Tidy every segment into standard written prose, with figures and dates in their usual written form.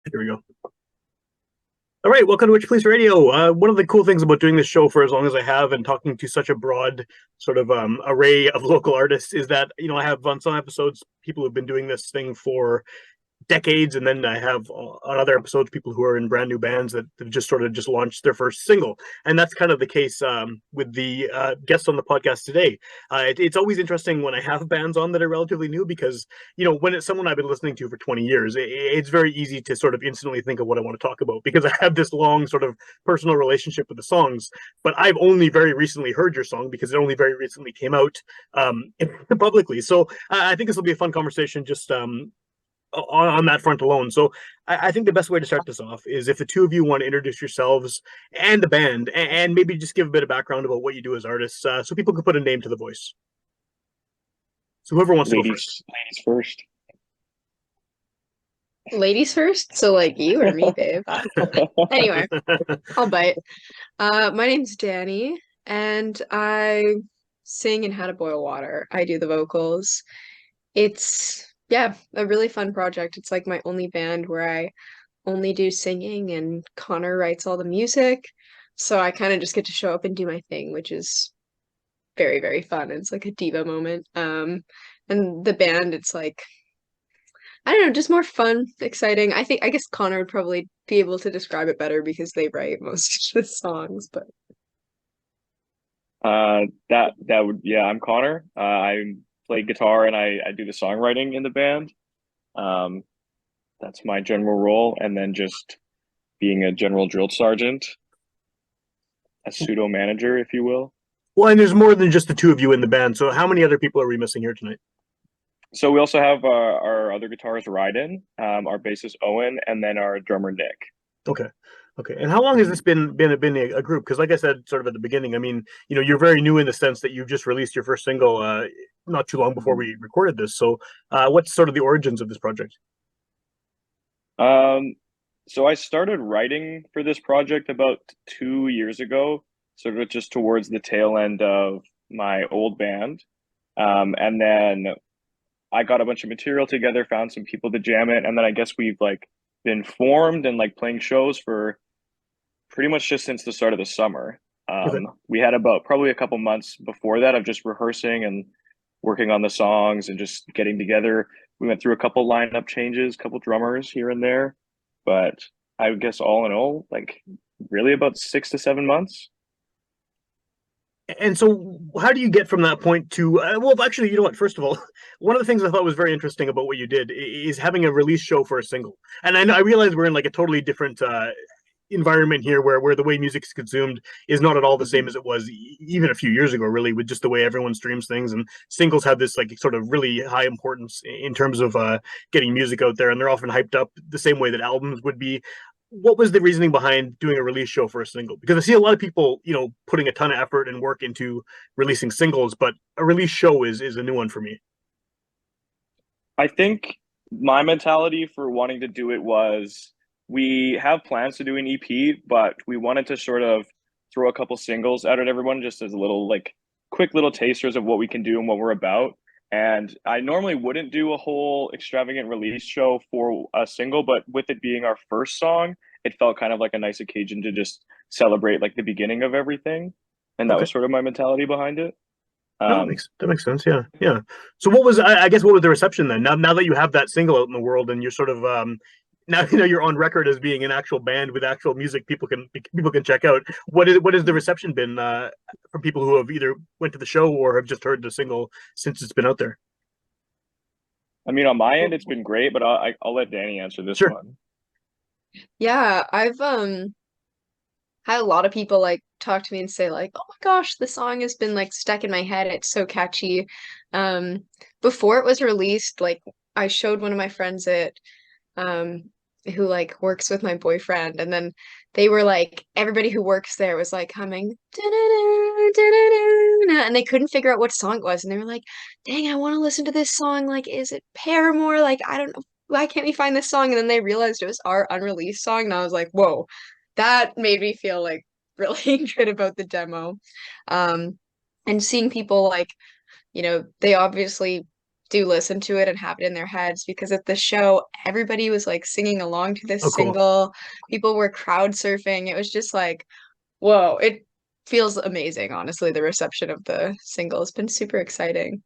Here we go. All right, welcome to Witchpolice Radio. One of the cool things about doing this show for as long as I have and talking to such a broad sort of array of local artists is that I have on some episodes people who've been doing this thing for decades, and then I have on other episodes people who are in brand new bands that have just sort of just launched their first single, and that's kind of the case with the guests on the podcast today. It's always interesting when I have bands on that are relatively new because when it's someone I've been listening to for 20 years, it's very easy to sort of instantly think of what I want to talk about because I have this long sort of personal relationship with the songs. But I've only very recently heard your song because it only very recently came out publicly. So I think this will be a fun conversation. Just on that front alone. So I think the best way to start this off is if the two of you want to introduce yourselves and the band, and maybe just give a bit of background about what you do as artists, so people can put a name to the voice. So whoever wants to go first. Ladies first. Ladies first? So like you or me, babe? Anyway, I'll bite. My name's Danny, and I sing in How to Boil Water. I do the vocals. It's yeah, a really fun project. It's like my only band where I only do singing and Connor writes all the music. So I kind of just get to show up and do my thing, which is very, very fun. It's like a diva moment. And the band, it's like I don't know, just more fun, exciting. I guess Connor would probably be able to describe it better because they write most of the songs, but That would yeah. I'm Connor. I play guitar and I do the songwriting in the band. Um, that's my general role, and then just being a general drill sergeant, a pseudo manager, if you will. Well, and there's more than just the two of you in the band. So how many other people are we missing here tonight? So we also have our other guitarist Ryden, our bassist Owen, and then our drummer Nick. Okay. Okay. And how long has this been a group? Because like I said, sort of at the beginning, I mean, you're very new in the sense that you've just released your first single not too long before we recorded this. So what's sort of the origins of this project? Um, so I started writing for this project about 2 years ago, sort of just towards the tail end of my old band. And then I got a bunch of material together, found some people to jam it, and then I guess we've like been formed and like playing shows for pretty much just since the start of the summer. Okay. We had about probably a couple months before that of just rehearsing and working on the songs and just getting together. We went through a couple lineup changes, couple drummers here and there, but I guess all in all, like really about 6 to 7 months. And so, how do you get from that point to? Well, actually, you know what? First of all, one of the things I thought was very interesting about what you did is having a release show for a single. And I realize we're in like a totally different environment here, where the way music is consumed is not at all the same as it was even a few years ago. Really, with just the way everyone streams things, and singles have this like sort of really high importance in terms of getting music out there, and they're often hyped up the same way that albums would be. What was the reasoning behind doing a release show for a single? Because I see a lot of people, putting a ton of effort and work into releasing singles, but a release show is a new one for me. I think my mentality for wanting to do it was we have plans to do an EP, but we wanted to sort of throw a couple singles out at everyone just as a little like quick little tasters of what we can do and what we're about. And I normally wouldn't do a whole extravagant release show for a single, but with it being our first song, it felt kind of like a nice occasion to just celebrate like the beginning of everything. And that Okay. was sort of my mentality behind it. No, that Um, makes sense. Yeah, yeah. So what was I guess what was the reception then? Now that you have that single out in the world and you're sort of now you're on record as being an actual band with actual music people can check out. What is the reception been from people who have either went to the show or have just heard the single since it's been out there? I mean, on my end, it's been great, but I'll let Danny answer this Sure. one. yeah, I've had a lot of people like talk to me and say like, "Oh my gosh, the song has been like stuck in my head. It's so catchy." Um, Before it was released, like I showed one of my friends it, um, who like works with my boyfriend, and then they were like, everybody who works there was like humming, "Da-da-da, da-da-da-da," and they couldn't figure out what song it was, and they were like, "Dang, I want to listen to this song. Like, is it Paramore? Like, I don't know. Why can't we find this song?" And then they realized it was our unreleased song, and I was like, "Whoa." That made me feel like really good about the demo. And seeing people like, they obviously do listen to it and have it in their heads because at the show, everybody was like singing along to this Oh, cool. single. People were crowd surfing. It was just like, whoa, it feels amazing, honestly. The reception of the single has been super exciting.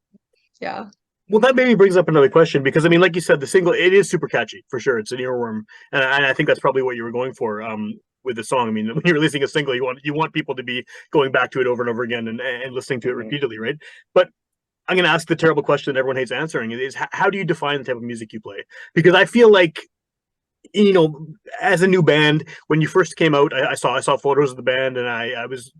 Yeah. Well, that maybe brings up another question because I mean, like you said, the single it is super catchy for sure. It's an earworm, and I think that's probably what you were going for with the song. I mean, when you're releasing a single, you want people to be going back to it over and over again and listening to it Mhm. repeatedly, right? But I'm going to ask the terrible question that everyone hates answering: is how do you define the type of music you play? Because I feel like as a new band, when you first came out, I saw photos of the band, and I was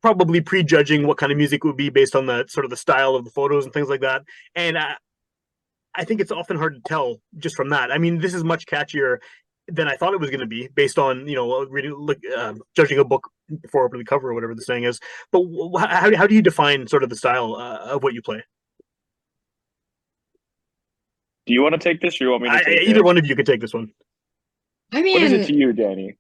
probably prejudging what kind of music would be based on the sort of the style of the photos and things like that. And I think it's often hard to tell just from that. I mean, this is much catchier than I thought it was going to be based on reading, judging a book before opening the cover or whatever the saying is. But how do you define sort of the style of what you play? Do you want to take this, or you want me to take Either it? one of you could take this one. I What is it to mean, you, Danny?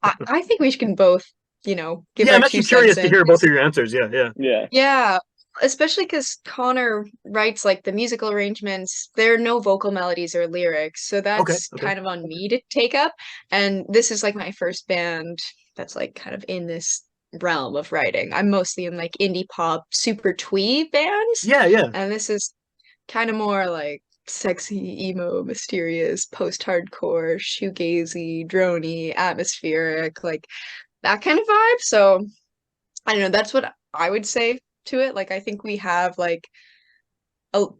I think we can both, give Yeah, our I'm two actually curious cents to in. hear both of your answers. Yeah, yeah, Yeah. Yeah, especially because Connor writes like the musical arrangements. There are no vocal melodies or lyrics, so okay, that's okay, kind of on me to take up. And this is like my first band that's like kind of in this realm of writing. I'm mostly in like indie pop, super twee bands, yeah, yeah, and this is kind of more like sexy, emo, mysterious, post-hardcore, shoegazy, droney, atmospheric, like that kind of vibe. So I don't know, that's what I would say to it. Like I think we have like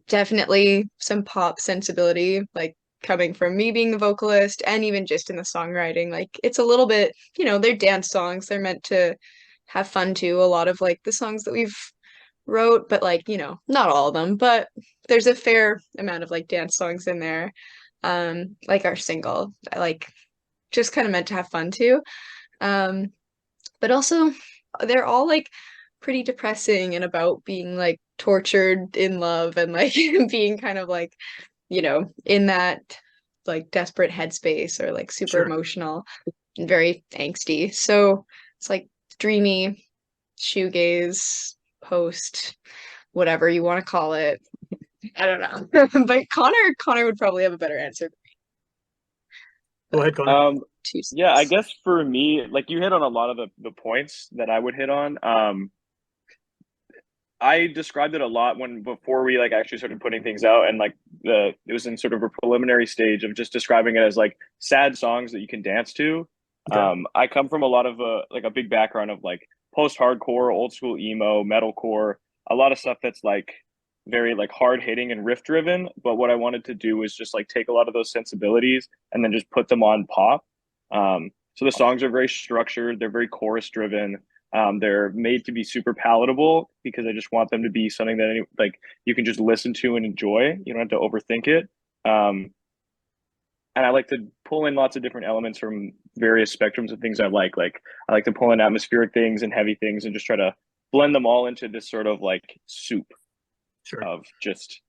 definitely some pop sensibility, like coming from me being the vocalist and even just in the songwriting. Like it's a little bit, they're dance songs. They're meant to have fun too. A lot of like the songs that we've wrote, but like, not all of them, but there's a fair amount of like dance songs in there. Like our single, like just kind of meant to have fun too. Um, but also they're all like pretty depressing and about being like tortured in love and like being kind of like, in that like desperate headspace or like super sure. emotional and very angsty. So it's like dreamy, shoegaze, post, whatever you want to call it. I don't know. But Connor would probably have a better answer. Go But ahead, Connor. two Yeah, I cents. guess for me, like you hit on a lot of the points that I would hit on. I described it a lot when before we like actually started putting things out, and like it was in sort of a preliminary stage of just describing it as like sad songs that you can dance to. Okay, I come from a lot of like a big background of like post-hardcore, old school emo, metalcore, a lot of stuff that's like very like hard hitting and riff driven. But what I wanted to do was just like take a lot of those sensibilities and then just put them on pop. So the songs are very structured, they're very chorus driven. They're made to be super palatable because I just want them to be something that like you can just listen to and enjoy. You don't have to overthink it. Um, and I like to pull in lots of different elements from various spectrums of things I like. Like I like to pull in atmospheric things and heavy things and just try to blend them all into this sort of like soup sure. of just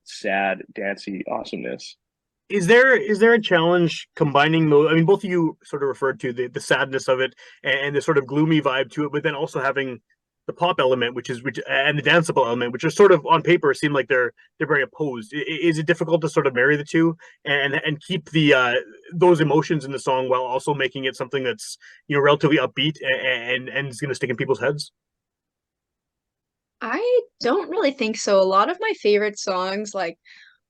sad, dancey awesomeness. Is there a challenge combining those? I mean, both of you sort of referred to the sadness of it and the sort of gloomy vibe to it, but then also having the pop element, which and the danceable element, which are sort of on paper seem like they're very opposed. Is it difficult to sort of marry the two and keep the those emotions in the song while also making it something that's relatively upbeat and is going to stick in people's heads? I don't really think so. A lot of my favorite songs, like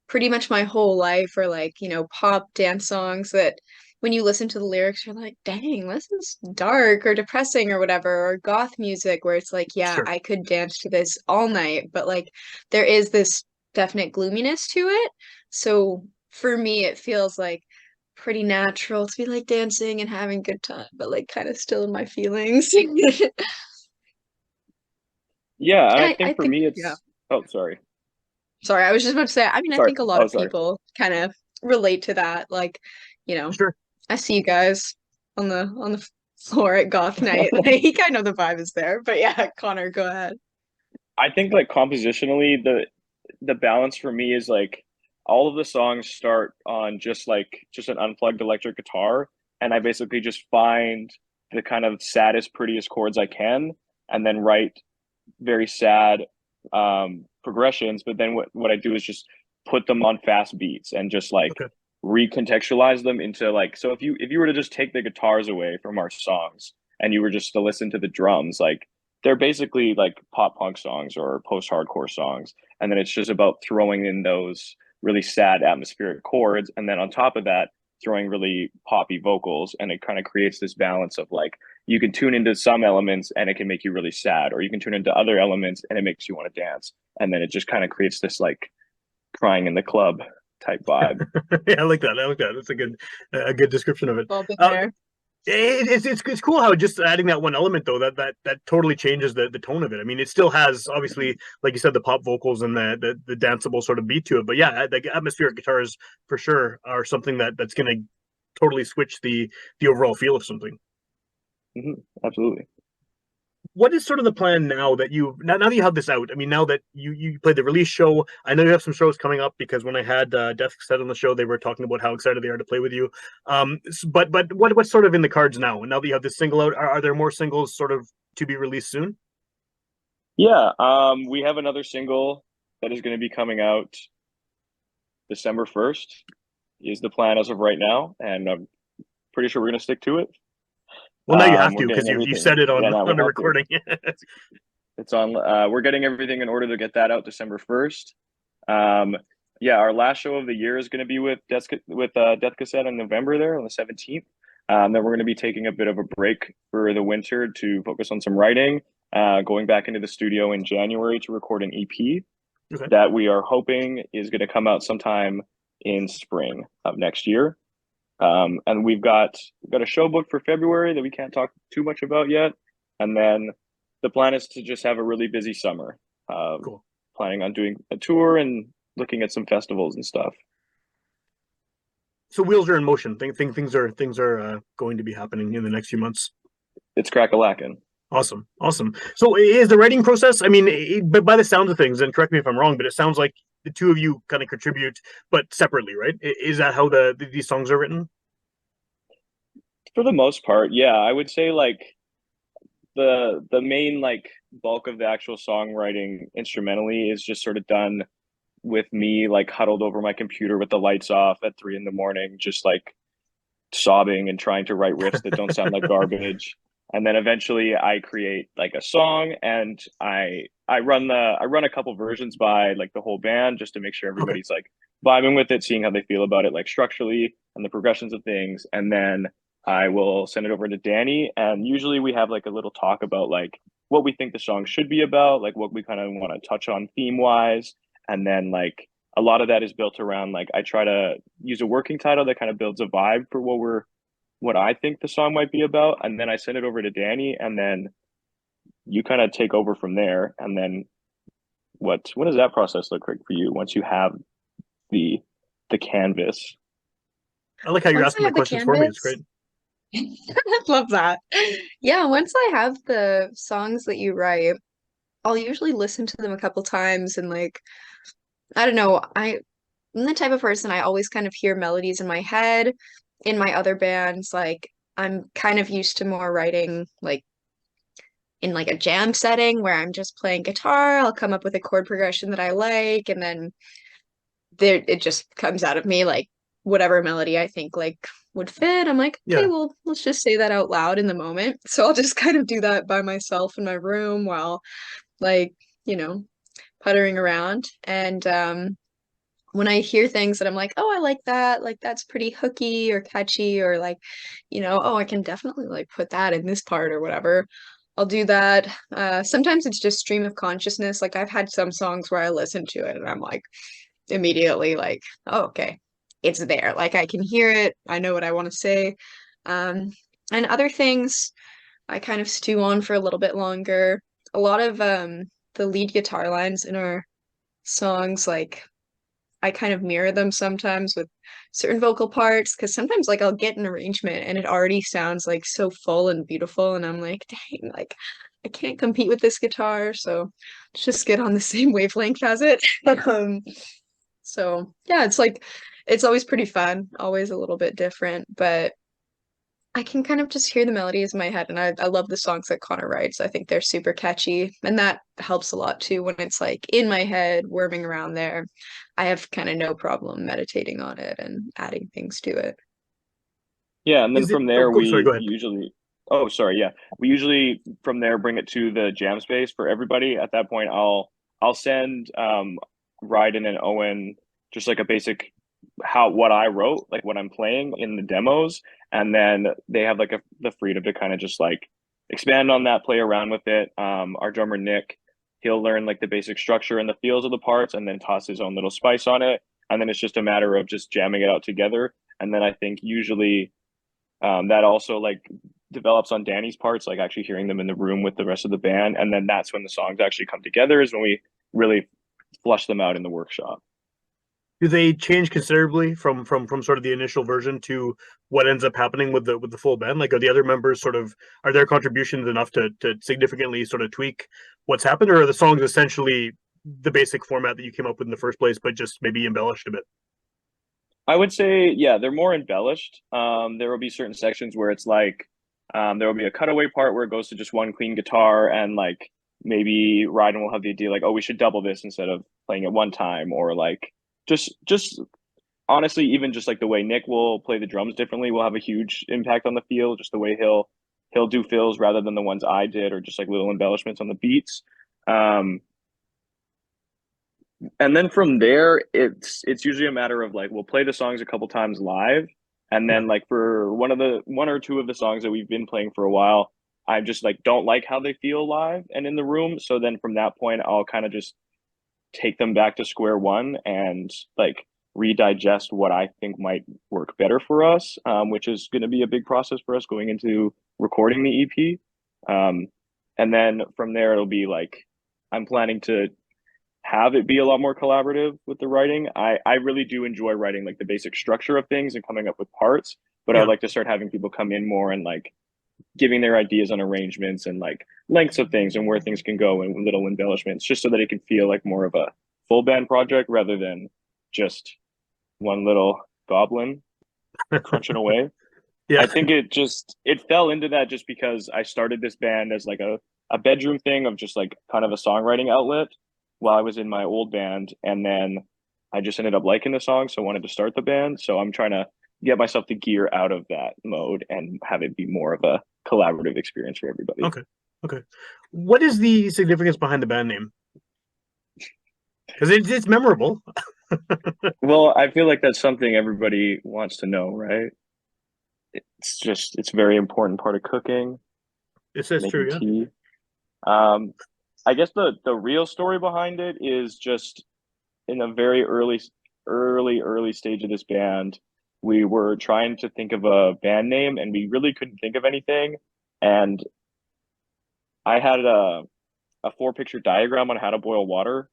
pretty much my whole life, are like, pop dance songs that when you listen to the lyrics, you're like, dang, this is dark or depressing or whatever, or goth music where it's like, yeah, Sure, I could dance to this all night, but like there is this definite gloominess to it. So for me, it feels like pretty natural to be like dancing and having a good time, but like kind of still in my feelings. Yeah, and And I I think for think, me yeah. it's oh sorry. Sorry, I was just about to say, I mean, I Sorry. think a lot Oh of sorry. people kind of relate to that. Like, you know, sure. I see you guys on the floor at goth night. Like, I know the vibe is there. But yeah, Connor, go ahead. I think like compositionally the balance for me is like all of the songs start on just an unplugged electric guitar, and I basically just find the kind of saddest prettiest chords I can and then write very sad progressions, but then what I do is just put them on fast beats and just like Okay. recontextualize them into like, so if you were to just take the guitars away from our songs and you were just to listen to the drums, like they're basically like pop punk songs or post hardcore songs, and then it's just about throwing in those really sad atmospheric chords, and then on top of that throwing really poppy vocals, and it kind of creates this balance of like you can tune into some elements and it can make you really sad, or you can tune into other elements and it makes you want to dance, and then it just kind of creates this like crying in the club type vibe. Yeah, I like that. I like that. That's a good description of it. Well, been Uh, there. it's cool how just adding that one element though that totally changes the tone of it. I mean, it still has obviously, like you said, the pop vocals and the danceable sort of beat to it. But yeah, the atmospheric guitars for sure are something that's going to totally switch the overall feel of something. Absolutely. What is sort of the plan now that now that you have this out? I mean, now that you played the release show, I know you have some shows coming up because when I had Death Cassette on the show, they were talking about how excited they are to play with you. But what's sort of in the cards now? Now that you have this single out, are there more singles sort of to be released soon? Yeah, we have another single that is going to be coming out December 1st is the plan as of right now, and I'm pretty sure we're going to stick to it. Well, now you have we're to because getting you everything. said it on Yeah, no, we on the have to. recording. It's on. We're getting everything in order to get that out December 1st. Yeah, our last show of the year is going to be with Death Cassette in November there on the 17th. Then we're going to be taking a bit of a break for the winter to focus on some writing. Going back into the studio in January to record an EP Okay. that we are hoping is going to come out sometime in spring of next year. And we've got a show booked for February that we can't talk too much about yet. And then the plan is to just have a really busy summer. Cool. Planning on doing a tour and looking at some festivals and stuff. So wheels are in motion. Things are going to be happening in the next few months. It's crack-a-lackin'. Awesome. So is the writing process, I mean, but by the sounds of things, and correct me if I'm wrong, but it sounds like the two of you kind of contribute, but separately, right? Is that how these songs are written? For the most part, yeah. I would say like the main like bulk of the actual songwriting instrumentally is just sort of done with me like huddled over my computer with the lights off at 3 a.m, just like sobbing and trying to write riffs that don't sound like garbage. And then eventually I create like a song, and I run a couple versions by like the whole band just to make sure everybody's like vibing with it, seeing how they feel about it like structurally and the progressions of things. And then I will send it over to Danny, and usually we have like a little talk about like what we think the song should be about, like what we kind of want to touch on theme wise. And then like a lot of that is built around like I try to use a working title that kind of builds a vibe for what I think the song might be about, and then I send it over to Danny, and then you kind of take over from there. And then what does that process look like for you once you have the canvas? I like how you're Once I asking the have the questions for me. It's canvas, great. love that. Yeah, once I have the songs that you write, I'll usually listen to them a couple times and like, I don't know, I'm the type of person I always kind of hear melodies in my head. In my other bands, like I'm kind of used to more writing like in like a jam setting where I'm just playing guitar, I'll come up with a chord progression that I like, and then there it just comes out of me like whatever melody I think like would fit. I'm like, okay, Yeah. well, let's just say that out loud in the moment. So I'll just kind of do that by myself in my room while like, you know, puttering around. And when I hear things that I'm like, oh, I like that's pretty hooky or catchy, or like, oh, I can definitely like put that in this part or whatever. I'll do that. Sometimes it's just stream of consciousness. Like I've had some songs where I listen to it and I'm like immediately like, oh, okay, it's there. Like I can hear it. I know what I want to say. Um, and other things I kind of stew on for a little bit longer. A lot of the lead guitar lines in our songs, like I kind of mirror them sometimes with certain vocal parts, because sometimes like I'll get an arrangement and it already sounds like so full and beautiful, and I'm like, dang, like I can't compete with this guitar, so let's just get on the same wavelength as it. Um, so yeah, it's like it's always pretty fun, always a little bit different, but I can kind of just hear the melodies in my head, and I love the songs that Connor writes. I think they're super catchy, and that helps a lot too when it's like in my head, worming around there. I have kind of no problem meditating on it and adding things to it. Yeah, and then Is it? from Oh, there sorry. Go we ahead. usually oh sorry, yeah. We usually from there bring it to the jam space for everybody. At that point I'll send Ryden and Owen just like a basic how what I wrote, like what I'm playing in the demos, and then they have like the freedom to kind of just like expand on that, play around with it. Our drummer Nick, he'll learn like the basic structure and the feels of the parts and then toss his own little spice on it. And then it's just a matter of just jamming it out together. And then I think usually that also like develops on Danny's parts, like actually hearing them in the room with the rest of the band, and then that's when the songs actually come together. Is when we really flush them out in the workshop. Do they change considerably from sort of the initial version to what ends up happening with the full band? Like, are the other members sort of are their contributions enough to significantly sort of tweak what's happened, or are the songs essentially the basic format that you came up with in the first place, but just maybe embellished a bit? I would say, yeah, they're more embellished. There will be certain sections where it's like there will be a cutaway part where it goes to just one clean guitar, and like maybe Ryden will have the idea like, oh, we should double this instead of playing it one time, or like just honestly, even just like the way Nick will play the drums differently will have a huge impact on the feel. Just the way he'll do fills rather than the ones I did, or just like little embellishments on the beats. Um, and then from there, it's usually a matter of like we'll play the songs a couple times live, and Yeah. then like for one or two of the songs that we've been playing for a while, I just like don't like how they feel live and in the room. So then from that point, I'll kind of just take them back to square one and like redigest what I think might work better for us, which is going to be a big process for us going into recording the EP. And then from there, it'll be like I'm planning to have it be a lot more collaborative with the writing. I really do enjoy writing like the basic structure of things and coming up with parts, but I'd Yeah. like to start having people come in more and like giving their ideas on arrangements and like lengths of things and where things can go and little embellishments, just so that it can feel like more of a full band project rather than just one little goblin crunching away. Yeah. I think it fell into that just because I started this band as like a bedroom thing of just like kind of a songwriting outlet while I was in my old band, and then I just ended up liking the song, so I wanted to start the band. So I'm trying to get myself to gear out of that mode and have it be more of a collaborative experience for everybody. Okay. Okay. What is the significance behind the band name? Because it's memorable. Well, I feel like that's something everybody wants to know, right? It's a very important part of cooking, It says true, making yeah. tea. Um, I guess the real story behind it is just in a very early stage of this band, we were trying to think of a band name and we really couldn't think of anything. And I had a four picture diagram on how to boil water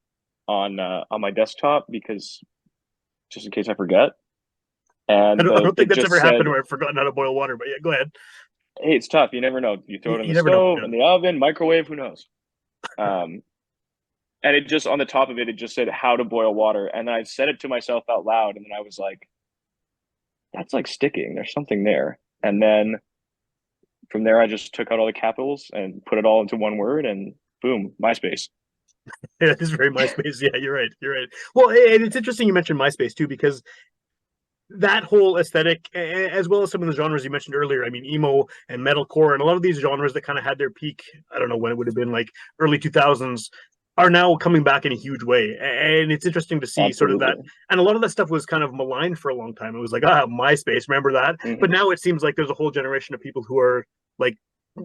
on my desktop because just in case I forget. And I don't think it that's just ever happened said, where I've forgotten how to boil water, but yeah, go ahead. "Hey, it's tough. You never know. You throw it in You the never know. stove, Yeah. in the oven, microwave. Who knows?" Um, and it just on the top of it, it just said how to boil water. And then I said it to myself out loud, and then I was like, "That's like sticking. There's something there." And then from there, I just took out all the capitals and put it all into one word, and boom, MySpace. Yeah, it's very MySpace. Yeah, you're right. You're right. Well, and it's interesting you mentioned MySpace too, because that whole aesthetic, as well as some of the genres you mentioned earlier. I mean, emo and metalcore, and a lot of these genres that kind of had their peak. I don't know when it would have been, like early 2000s, are now coming back in a huge way. And it's interesting to see sort of that. Absolutely. And a lot of that stuff was kind of maligned for a long time. It was like, MySpace, remember that? But Hmm. now it seems like there's a whole generation of people who are like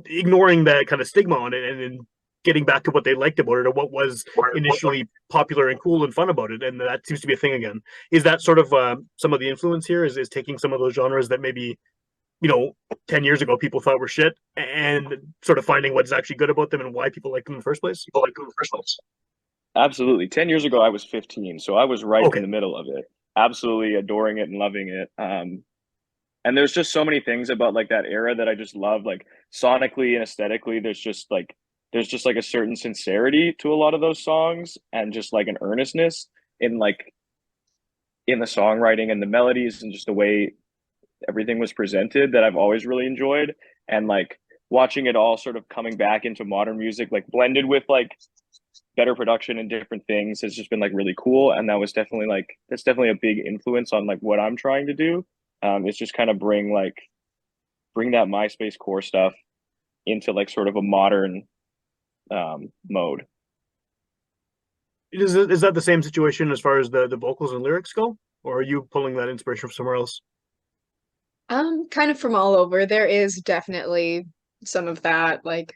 ignoring that kind of stigma on it and getting back to what they liked about it or what was initially popular and cool and fun about it, and that seems to be a thing again. Is that sort of some of the influence here? Is taking some of those genres that maybe 10 years ago people thought were shit, and sort of finding what's actually good about them and why people like them in the first place? Absolutely. 10 years ago, I was 15, so I was right in Okay. the middle of it, absolutely adoring it and loving it. And there's just so many things about like that era that I just love, like sonically and aesthetically. There's just like a certain sincerity to a lot of those songs, and just like an earnestness in like in the songwriting and the melodies and just the way everything was presented that I've always really enjoyed. And like watching it all sort of coming back into modern music, like blended with like better production and different things, has just been like really cool. And that's definitely a big influence on like what I'm trying to do. It's just kind of bring that MySpace core stuff into like sort of a modern mode. Is that the same situation as far as the vocals and lyrics go, or are you pulling that inspiration from somewhere else? Kind of from all over. There is definitely some of that, like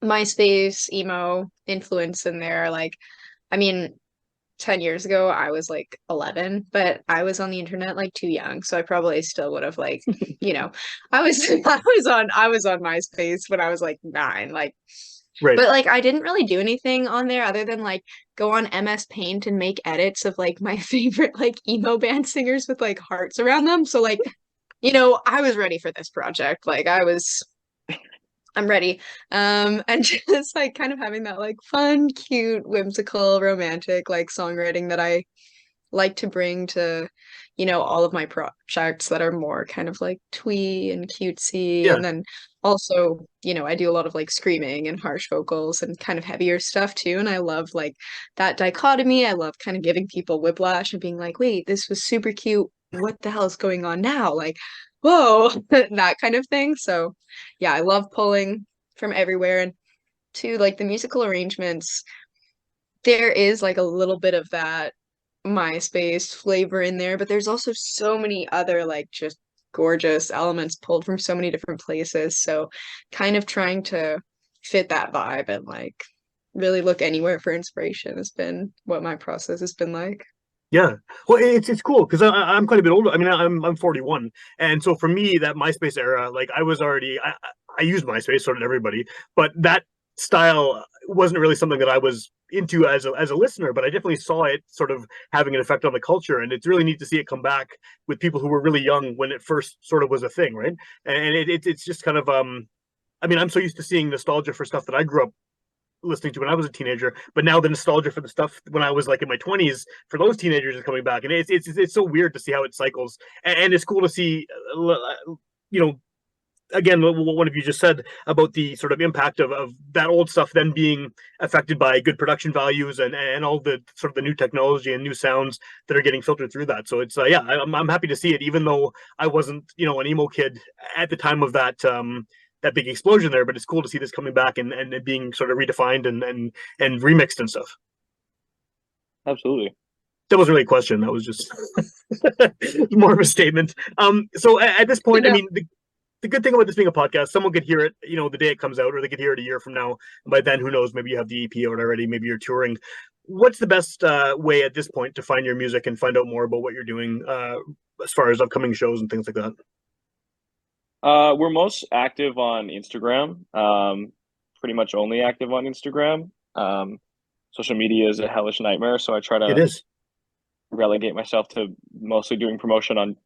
MySpace emo influence in there. Like, I mean, 10 years ago, I was like 11, but I was on the internet like too young, so I probably still would have like, I was I was on MySpace when I was like 9, like, Right. but like I didn't really do anything on there other than like go on MS Paint and make edits of like my favorite like emo band singers with like hearts around them. So like, I was ready for this project. Like I'm ready. And just like kind of having that like fun, cute, whimsical, romantic like songwriting that I like to bring to, all of my projects that are more kind of like twee and cutesy. Yeah. And then also, I do a lot of like screaming and harsh vocals and kind of heavier stuff too. And I love like that dichotomy. I love kind of giving people whiplash and being like, wait, this was super cute. What the hell is going on now? Like, whoa, that kind of thing. So yeah, I love pulling from everywhere. And to like the musical arrangements, there is like a little bit of that MySpace flavor in there, but there's also so many other like just gorgeous elements pulled from so many different places. So kind of trying to fit that vibe and like really look anywhere for inspiration has been what my process has been like. Yeah, well, it's cool because I'm quite a bit older. I mean, I'm 41, and so for me, that MySpace era, like I was already I used MySpace, so did everybody, but that style wasn't really something that I was into as a listener. But I definitely saw it sort of having an effect on the culture, and it's really neat to see it come back with people who were really young when it first sort of was a thing, right? And it's just kind of I mean, I'm so used to seeing nostalgia for stuff that I grew up listening to when I was a teenager, but now the nostalgia for the stuff when I was like in my 20s for those teenagers is coming back, and it's so weird to see how it cycles, and it's cool to see, you know, again what one of you just said about the sort of impact of that old stuff then being affected by good production values and all the sort of the new technology and new sounds that are getting filtered through that. So it's yeah, I'm happy to see it, even though I wasn't an emo kid at the time of that big explosion there, but it's cool to see this coming back and it being sort of redefined and remixed and stuff. Absolutely. That wasn't really a question. That was just more of a statement. So at this point, I Yeah. mean, the good thing about this being a podcast, someone could hear it, the day it comes out, or they could hear it a year from now. And by then, who knows? Maybe you have the EP out already. Maybe you're touring. What's the best way at this point to find your music and find out more about what you're doing as far as upcoming shows and things like that? We're most active on Instagram. Pretty much only active on Instagram. Social media is a hellish nightmare, so I try It to is. relegate myself to mostly doing promotion on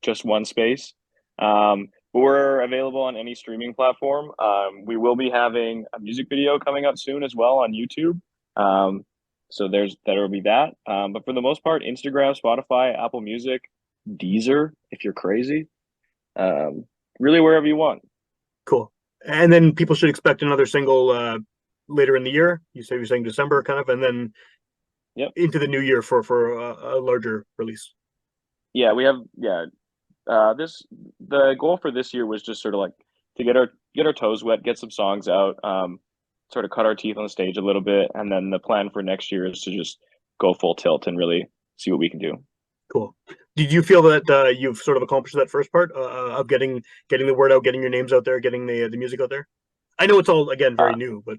just one space. But we're available on any streaming platform. We will be having a music video coming up soon as well on YouTube. So there will be that. But for the most part, Instagram, Spotify, Apple Music, Deezer, if you're crazy. Really wherever you want. Cool. And then people should expect another single later in the year. You're saying December kind of, and then Yep. into the new year for a larger release. Yeah, we have the goal for this year was just sort of like to get our toes wet, get some songs out, sort of cut our teeth on the stage a little bit, and then the plan for next year is to just go full tilt and really see what we can do. Cool. Did you feel that you've sort of accomplished that first part of getting the word out, getting your names out there, getting the music out there? I know it's all again very Uh, new, but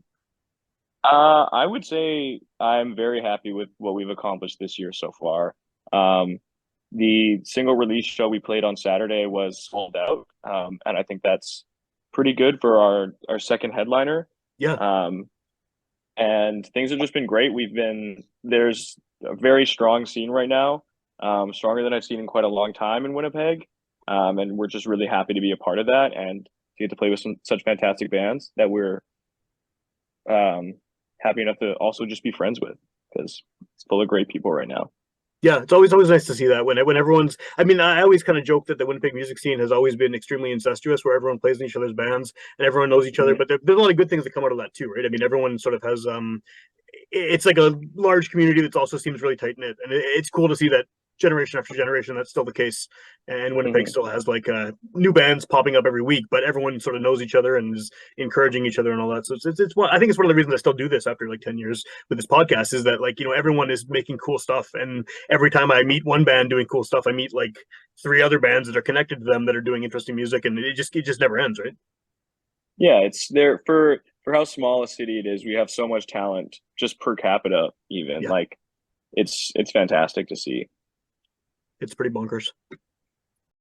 I would say I'm very happy with what we've accomplished this year so far. Um, the single release show we played on Saturday was sold out, and I think that's pretty good for our second headliner. yeah, Um, and things have just been great. There's a very strong scene right now, stronger than I've seen in quite a long time in Winnipeg, and we're just really happy to be a part of that and to get to play with such fantastic bands that we're um, happy enough to also just be friends with because it's full of great people right now. Yeah, it's always nice to see that when everyone's. I mean, I always kind of joke that the Winnipeg music scene has always been extremely incestuous, where everyone plays in each other's bands and everyone knows each other. Mhm. But there's a lot of good things that come out of that too, right? I mean, everyone sort of has it's like a large community that also seems really tight knit, and it's cool to see that generation after generation that's still the case. And Winnipeg Mhm. still has like new bands popping up every week, but everyone sort of knows each other and is encouraging each other and all that. So it's one. I think it's one of the reasons I still do this after like 10 years with this podcast is that like everyone is making cool stuff, and every time I meet one band doing cool stuff, I meet like three other bands that are connected to them that are doing interesting music, and it just never ends, right? Yeah, it's there for how small a city it is. We have so much talent just per capita, even Yeah, like it's fantastic to see. it's pretty bonkers.